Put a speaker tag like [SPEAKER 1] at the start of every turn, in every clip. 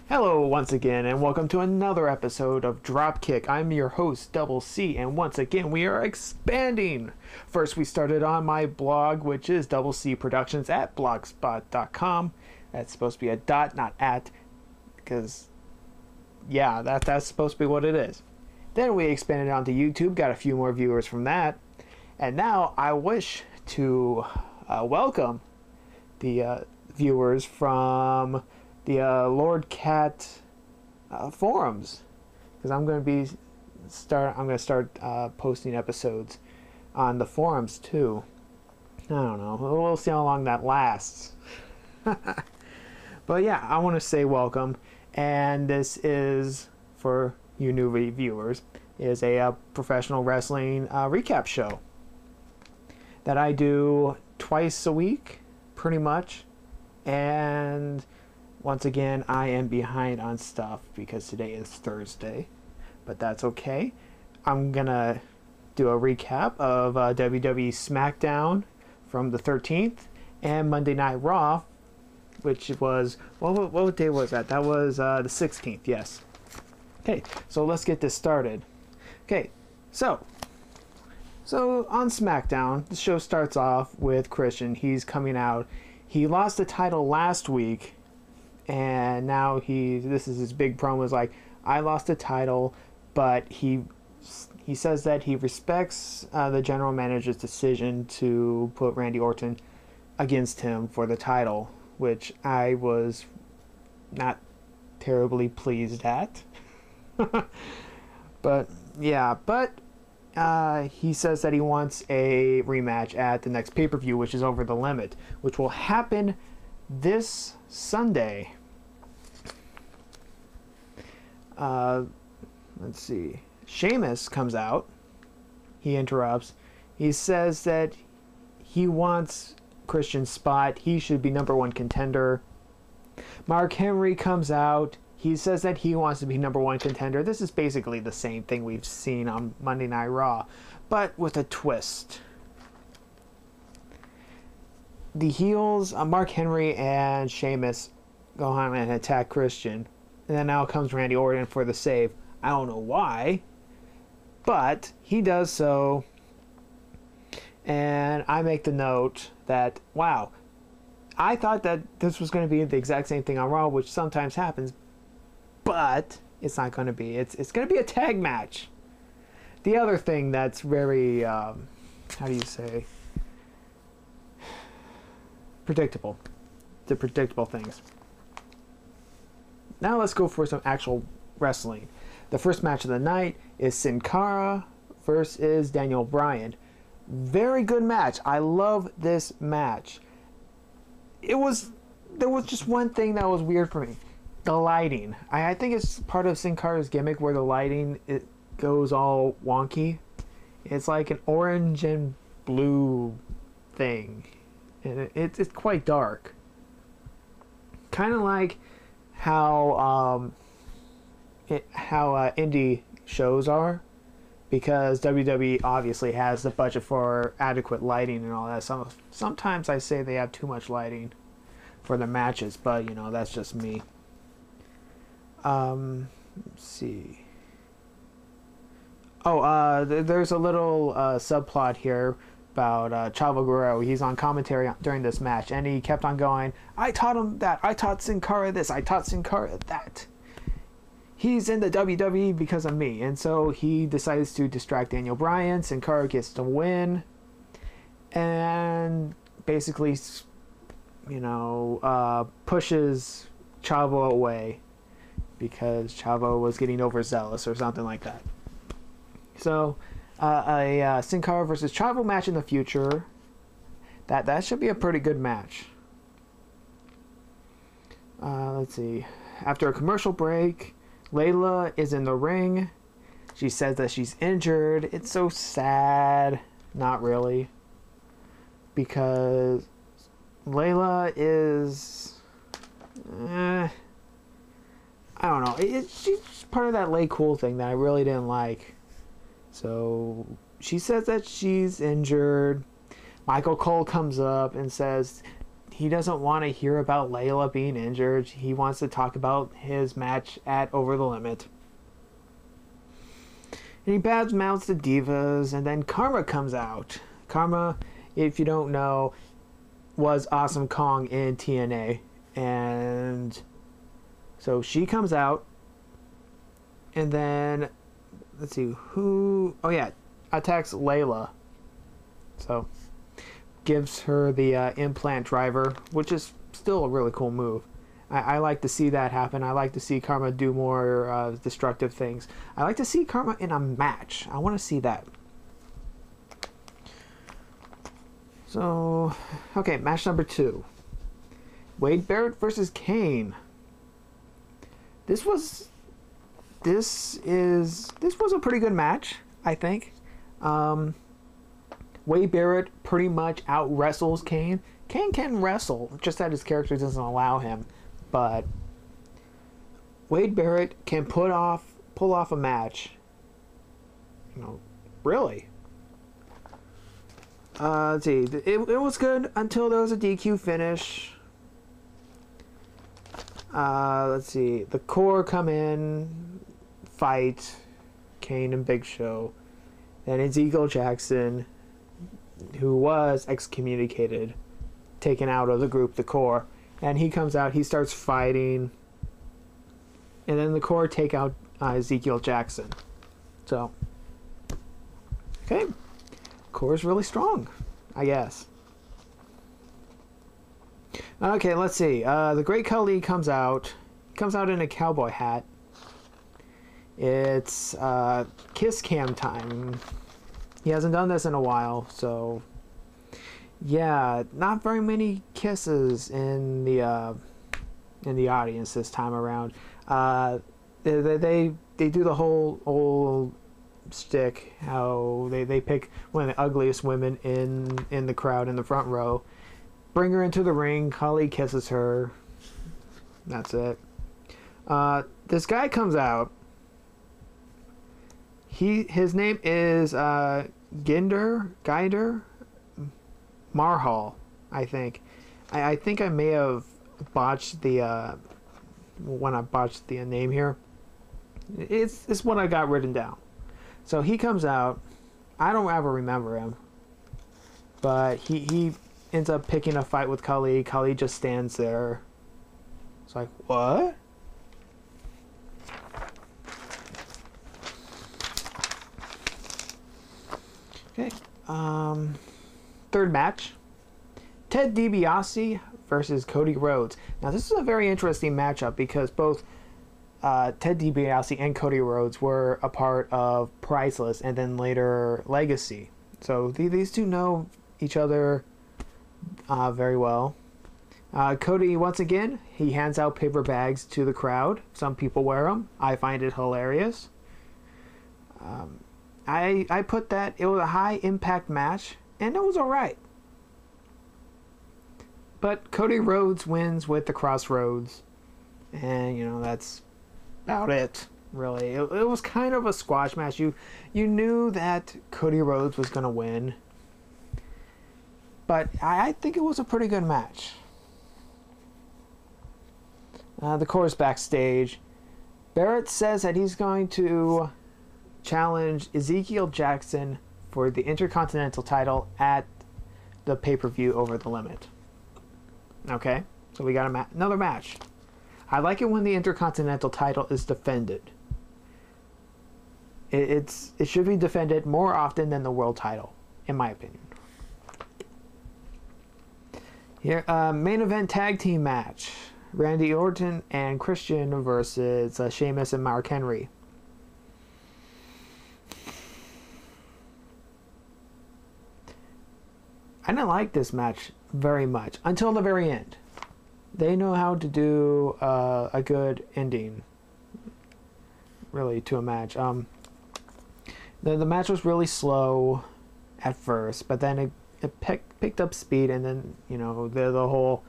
[SPEAKER 1] Hello once again and welcome to another episode of Dropkick. I'm your host, Double C, and once again we are expanding. First we started on my blog, which is Double C Productions at blogspot.com. That's supposed to be a dot, not at, because yeah, that's supposed to be what it is. Then we expanded onto YouTube, got a few more viewers from that, and now I wish to welcome the viewers from the Lord Cat forums, because I'm going to start posting episodes on the forums too. I don't know. We'll see how long that lasts. But yeah, I want to say welcome, and this is for you new viewers is a professional wrestling recap show that I do twice a week, pretty much, and once again, I am behind on stuff because today is Thursday, but that's okay. I'm gonna do a recap of WWE Smackdown from the 13th and Monday Night Raw, which was, what day was that? That was the 16th, yes. Okay, so let's get this started. Okay, so on SmackDown, the show starts off with Christian. He's coming out. He lost the title last week, and now this is his big promo, is like, I lost the title, but he says that he respects the general manager's decision to put Randy Orton against him for the title, which I was not terribly pleased at. But yeah, he says that he wants a rematch at the next pay-per-view, which is Over the Limit, which will happen this Sunday. Let's see. Sheamus comes out. He interrupts. He says that he wants Christian's spot. He should be #1 contender. Mark Henry comes out. He says that he wants to be #1 contender. This is basically the same thing we've seen on Monday Night Raw, but with a twist. The heels, Mark Henry and Sheamus, go on and attack Christian. And then now comes Randy Orton for the save. I don't know why, but he does so. And I make the note that, wow, I thought that this was going to be the exact same thing on Raw, which sometimes happens, but it's not going to be. It's going to be a tag match. The other thing that's very, how do you say, predictable. The predictable things. Now let's go for some actual wrestling. The first match of the night is Sin Cara versus Daniel Bryan. Very good match. I love this match. There was just one thing that was weird for me. The lighting. I think it's part of Sin Cara's gimmick where the lighting, it goes all wonky. It's like an orange and blue thing. And it's quite dark. Kind of like how indie shows are, because WWE obviously has the budget for adequate lighting and all that. Sometimes I say they have too much lighting for the matches, but you know, that's just me. Let's see. There's a little subplot here about Chavo Guerrero. He's on commentary during this match, and he kept on going, I taught him that, I taught Sin Cara this, I taught Sin Cara that. He's in the WWE because of me. And so he decides to distract Daniel Bryan. Sin Cara gets to win, and basically, you know, pushes Chavo away because Chavo was getting overzealous or something like that. So a Sin Cara versus Chavo match in the future. That should be a pretty good match. Let's see. After a commercial break, Layla is in the ring. She says that she's injured. It's so sad. Not really. Because Layla is... I don't know. She's part of that Lay Cool thing that I really didn't like. So she says that she's injured. Michael Cole comes up and says he doesn't want to hear about Layla being injured. He wants to talk about his match at Over the Limit. And he badmouths the Divas, and then Karma comes out. Karma, if you don't know, was Awesome Kong in TNA. And so she comes out, and then, let's see, who, oh yeah, attacks Layla. So, gives her the implant driver, which is still a really cool move. I like to see that happen. I like to see Karma do more destructive things. I like to see Karma in a match. I want to see that. So, okay, match number 2. Wade Barrett versus Kane. This was a pretty good match, I think. Wade Barrett pretty much out wrestles Kane. Kane can wrestle, just that his character doesn't allow him. But Wade Barrett can pull off a match. You know, really. Let's see. It was good until there was a DQ finish. Let's see. The Core come in, fight Kane and Big Show. Then Ezekiel Jackson, who was excommunicated, taken out of the group, the Core. And he comes out, he starts fighting. And then the Core take out Ezekiel Jackson. So, okay. Core is really strong, I guess. Okay, let's see. The Great Khali comes out. He comes out in a cowboy hat. It's kiss cam time. He hasn't done this in a while, so yeah, not very many kisses in the audience this time around. They do the whole old stick, how they pick one of the ugliest women in the crowd in the front row, bring her into the ring. Khali kisses her. That's it. This guy comes out. His name is Ginder Marhal, I think. I think I may have botched the name here. It's what I got written down. So he comes out. I don't ever remember him, but he ends up picking a fight with Khali. Khali just stands there. It's like, what? Okay. Third match. Ted DiBiase versus Cody Rhodes. Now this is a very interesting matchup because both Ted DiBiase and Cody Rhodes were a part of Priceless and then later Legacy. So these two know each other very well. Cody, once again, he hands out paper bags to the crowd. Some people wear them. I find it hilarious. I put that it was a high impact match, and it was alright. But Cody Rhodes wins with the Crossroads, and that's about it, really. It was kind of a squash match. You knew that Cody Rhodes was going to win, but I think it was a pretty good match. The Core's backstage. Barrett says that he's going to challenge Ezekiel Jackson for the Intercontinental title at the pay-per-view Over the Limit. Okay, so we got another match. I like it when the Intercontinental title is defended. It should be defended more often than the world title, in my opinion. Here, main event tag team match. Randy Orton and Christian versus Sheamus and Mark Henry. I didn't like this match very much until the very end. They know how to do a good ending, really, to a match. The match was really slow at first, but then it picked up speed, and then the whole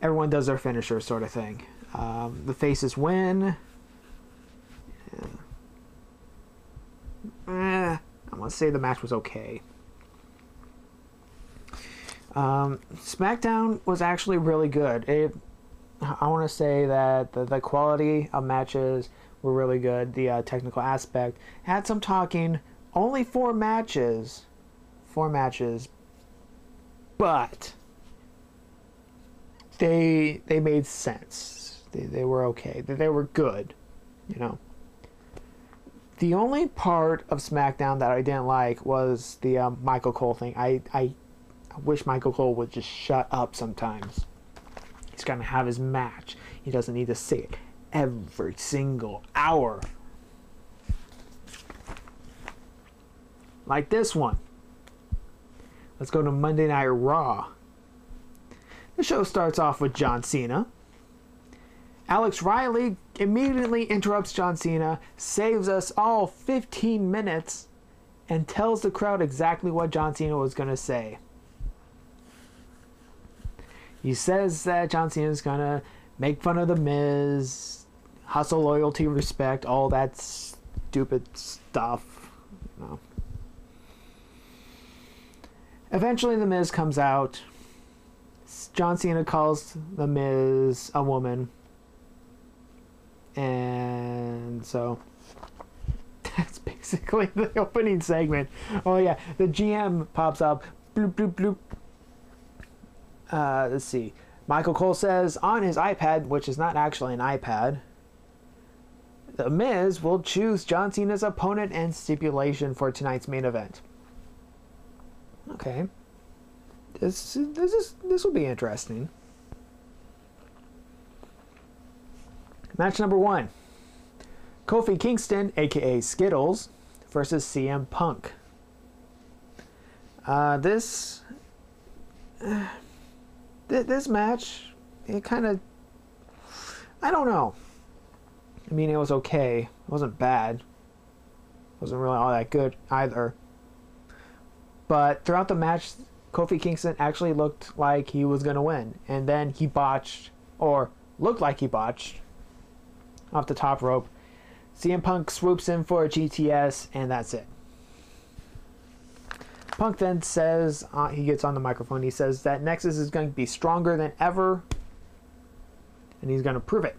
[SPEAKER 1] everyone does their finisher sort of thing. The faces win. I'm gonna say the match was okay. SmackDown was actually really good. I want to say that the quality of matches were really good. The technical aspect had some talking. Only 4 matches, but they made sense. They were okay. They were good, you know. The only part of SmackDown that I didn't like was the Michael Cole thing. I wish Michael Cole would just shut up sometimes. He's gonna have his match. He doesn't need to say it every single hour. Like this one. Let's go to Monday Night Raw. The show starts off with John Cena. Alex Riley immediately interrupts John Cena, saves us all 15 minutes, and tells the crowd exactly what John Cena was going to say. He says that John Cena is going to make fun of The Miz, hustle, loyalty, respect, all that stupid stuff. You know. Eventually, The Miz comes out. John Cena calls The Miz a woman. And so that's basically the opening segment. Oh yeah, the GM pops up. Bloop, bloop, bloop. Let's see. Michael Cole says on his iPad, which is not actually an iPad, The Miz will choose John Cena's opponent and stipulation for tonight's main event. Okay. This will be interesting. Match number 1. Kofi Kingston, aka Skittles, versus CM Punk. This match, it kind of, I don't know. I mean, it was okay. It wasn't bad. It wasn't really all that good either. But throughout the match, Kofi Kingston actually looked like he was going to win. And then he botched, or looked like he botched, off the top rope. CM Punk swoops in for a GTS, and that's it. Punk then says, he gets on the microphone, he says that Nexus is going to be stronger than ever, and he's going to prove it.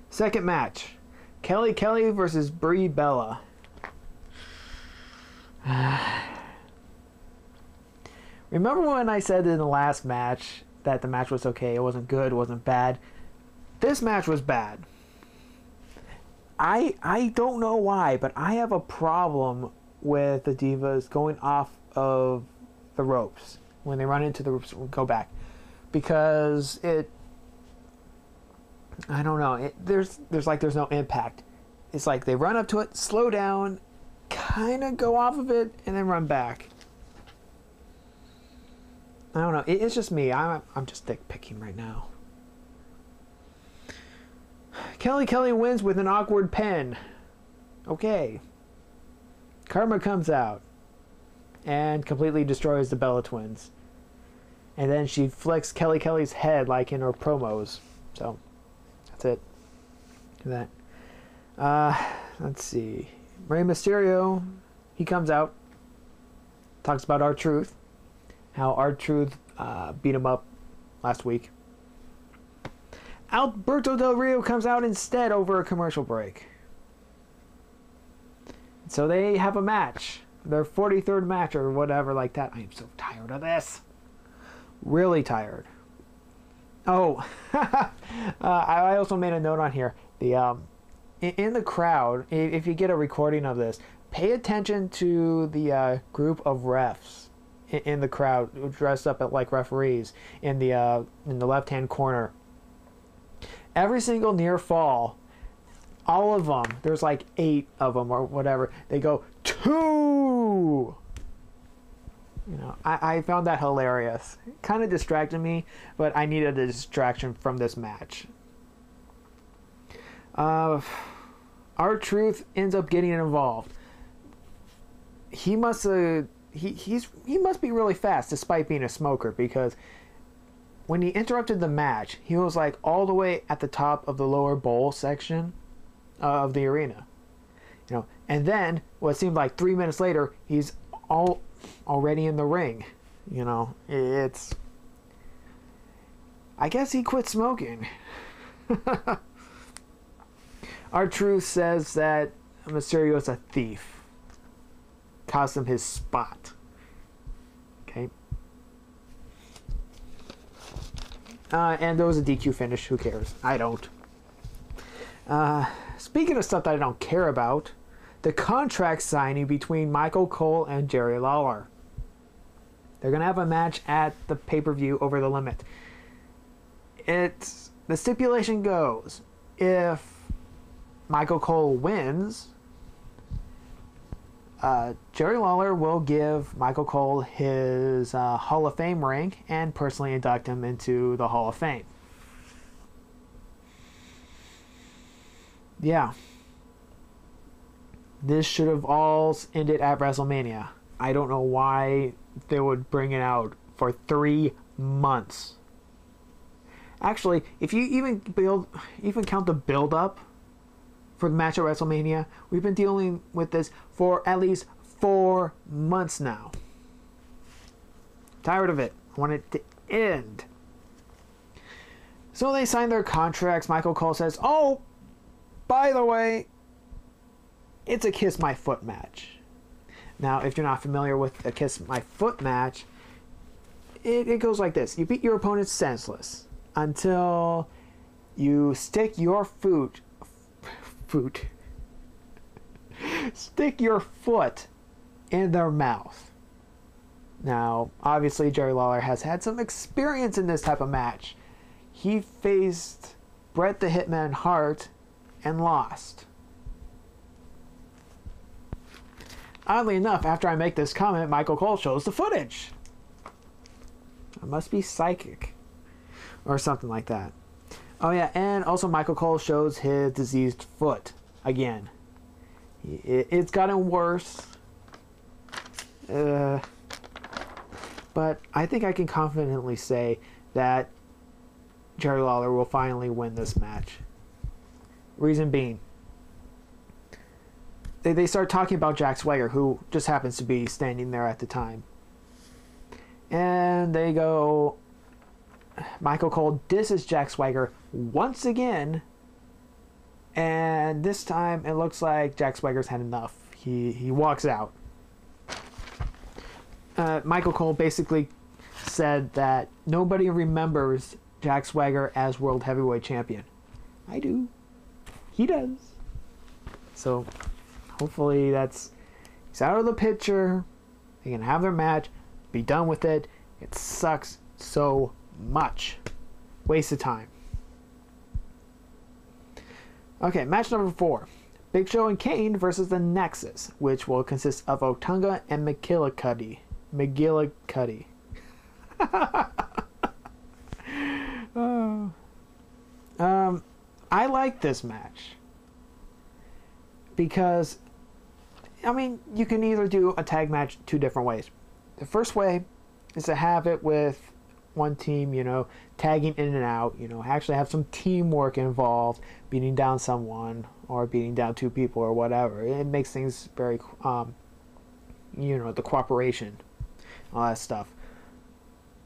[SPEAKER 1] Second match, Kelly versus Brie Bella. Remember when I said in the last match that the match was okay, it wasn't good, it wasn't bad? This match was bad. I don't know why, but I have a problem with the Divas going off of the ropes. When they run into the ropes, go back. Because I don't know, there's no impact. It's like they run up to it, slow down, kind of go off of it, and then run back. I don't know, it's just me. I'm just picking right now. Kelly wins with an awkward pin. Okay. Karma comes out and completely destroys the Bella Twins. And then she flicks Kelly's head like in her promos. So, that's it. Do that. Let's see. Rey Mysterio, he comes out, talks about R-Truth, how R-Truth beat him up last week. Alberto Del Rio comes out instead over a commercial break. So they have a match. Their 43rd match or whatever like that. I am so tired of this. Really tired. Oh, I also made a note on here. The in the crowd, if you get a recording of this, pay attention to the group of refs in the crowd dressed up like referees in the left-hand corner. Every single near fall, all of them, there's like 8 of them or whatever, they go, 2! You know, I found that hilarious. It kind of distracted me, but I needed a distraction from this match. R-Truth ends up getting involved. He must he must be really fast despite being a smoker, because when he interrupted the match, he was like all the way at the top of the lower bowl section of the arena. You know, and then what seemed like 3 minutes later, he's already in the ring. You know, it's... I guess he quit smoking. R-Truth says that Mysterio is a thief. Cost him his spot. Okay. And there was a DQ finish. Who cares? I don't. Speaking of stuff that I don't care about, the contract signing between Michael Cole and Jerry Lawler. They're going to have a match at the pay-per-view Over the Limit. The stipulation goes, if Michael Cole wins, Jerry Lawler will give Michael Cole his Hall of Fame ring and personally induct him into the Hall of Fame. Yeah. This should have all ended at WrestleMania. I don't know why they would bring it out for 3 months. Actually, if you even count the build-up for the match at WrestleMania, we've been dealing with this for at least 4 months now. Tired of it. I want it to end. So they signed their contracts. Michael Cole says, "Oh, by the way, it's a Kiss My Foot match." Now, if you're not familiar with a Kiss My Foot match, it goes like this. You beat your opponent senseless until you stick your foot in their mouth. Now, obviously, Jerry Lawler has had some experience in this type of match. He faced Bret the Hitman Hart and lost. Oddly enough, after I make this comment, Michael Cole shows the footage. I must be psychic. Or something like that. Oh yeah, and also Michael Cole shows his diseased foot. Again. It's gotten worse. But I think I can confidently say that Jerry Lawler will finally win this match. Reason being, they start talking about Jack Swagger, who just happens to be standing there at the time. And they go, Michael Cole disses Jack Swagger once again, and this time it looks like Jack Swagger's had enough. He walks out. Michael Cole basically said that nobody remembers Jack Swagger as World Heavyweight Champion. I do. He does. So hopefully he's out of the picture. They can have their match, be done with it. It sucks so much. Waste of time. Okay, match number 4. Big Show and Kane versus the Nexus, which will consist of Otunga and McGillicuddy. I like this match because, I mean, you can either do a tag match 2 different ways. The first way is to have it with one team, tagging in and out, actually have some teamwork involved, beating down someone or beating down 2 people or whatever. It makes things very, the cooperation, all that stuff.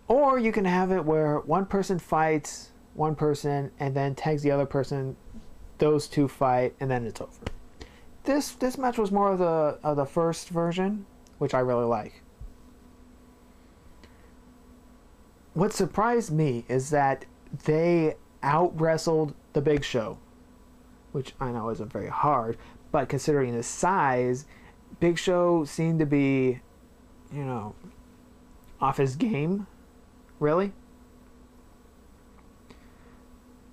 [SPEAKER 1] Or you can have it where one person fights one person and then tags the other person, those 2 fight, and then it's over. This match was more of the first version, which I really like. What surprised me is that they out-wrestled the Big Show, which I know isn't very hard, but considering the size, Big Show seemed to be, off his game, really.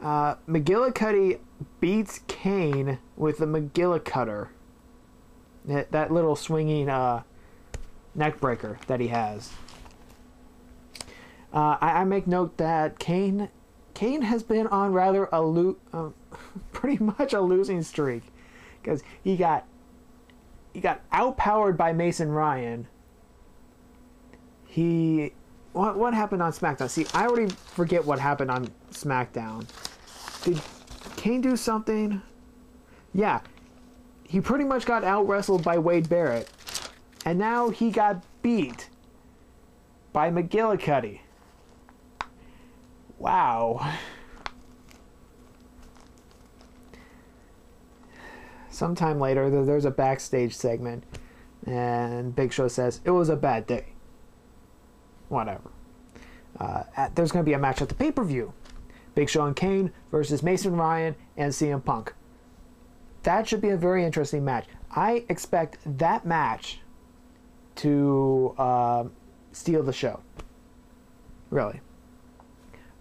[SPEAKER 1] McGillicuddy beats Kane with the McGillicutter, that little swinging neck breaker that he has. I make note that Kane has been on rather pretty much a losing streak, because he got outpowered by Mason Ryan. What happened on SmackDown? See, I already forget what happened on SmackDown. Did Kane do something? Yeah, he pretty much got out-wrestled by Wade Barrett, and now he got beat by McGillicuddy. Wow. Sometime later, there's a backstage segment, and Big Show says, it was a bad day. Whatever. There's going to be a match at the pay-per-view. Big Show and Kane versus Mason Ryan and CM Punk. That should be a very interesting match. I expect that match to steal the show. Really.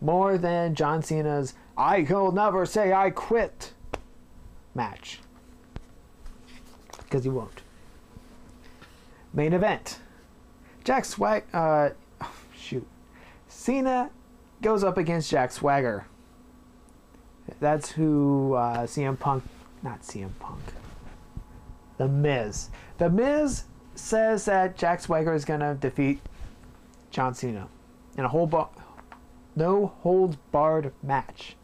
[SPEAKER 1] More than John Cena's I will never say I quit match. Because he won't. Main event. Cena goes up against Jack Swagger. That's who CM Punk... Not CM Punk. The Miz. The Miz says that Jack Swagger is going to defeat John Cena in a no holds barred match.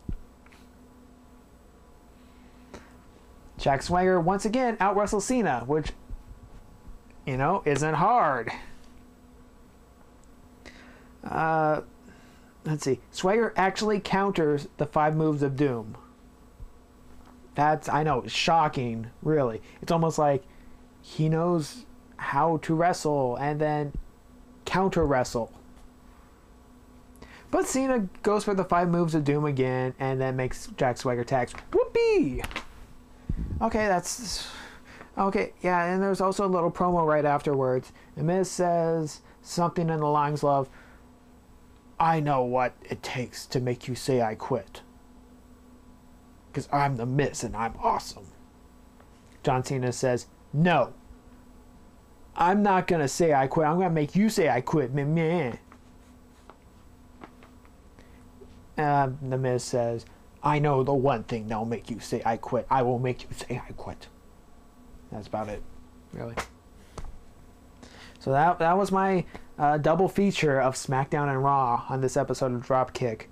[SPEAKER 1] Jack Swagger once again out wrestles Cena, which, you know, isn't hard. Let's see. Swagger actually counters the 5 moves of doom. That's, I know, shocking, really. It's almost like he knows how to wrestle and then counter wrestle. But Cena goes for the 5 moves of doom again and then makes Jack Swagger tags. Whoopee! Okay, that's... Okay, yeah, and there's also a little promo right afterwards. The Miz says something in the lines of, I know what it takes to make you say I quit. Because I'm the Miz and I'm awesome. John Cena says, no. I'm not going to say I quit. I'm going to make you say I quit. Meh. The Miz says, I know the one thing that'll make you say I quit. I will make you say I quit. That's about it, really. So that was my double feature of SmackDown and Raw on this episode of Dropkick.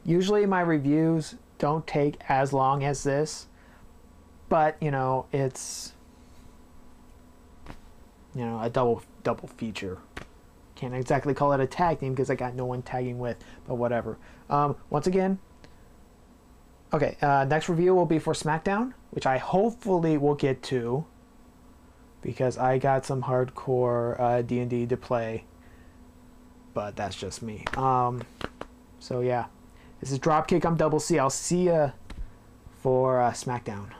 [SPEAKER 1] Usually my reviews don't take as long as this, but you know, it's, you know, a double feature. Can't exactly call it a tag team because I got no one tagging with, but whatever. Once again, okay, next review will be for SmackDown, which I hopefully will get to, because I got some hardcore D&D to play, but that's just me. So yeah, this is Dropkick. I'm Double C. I'll see ya for SmackDown.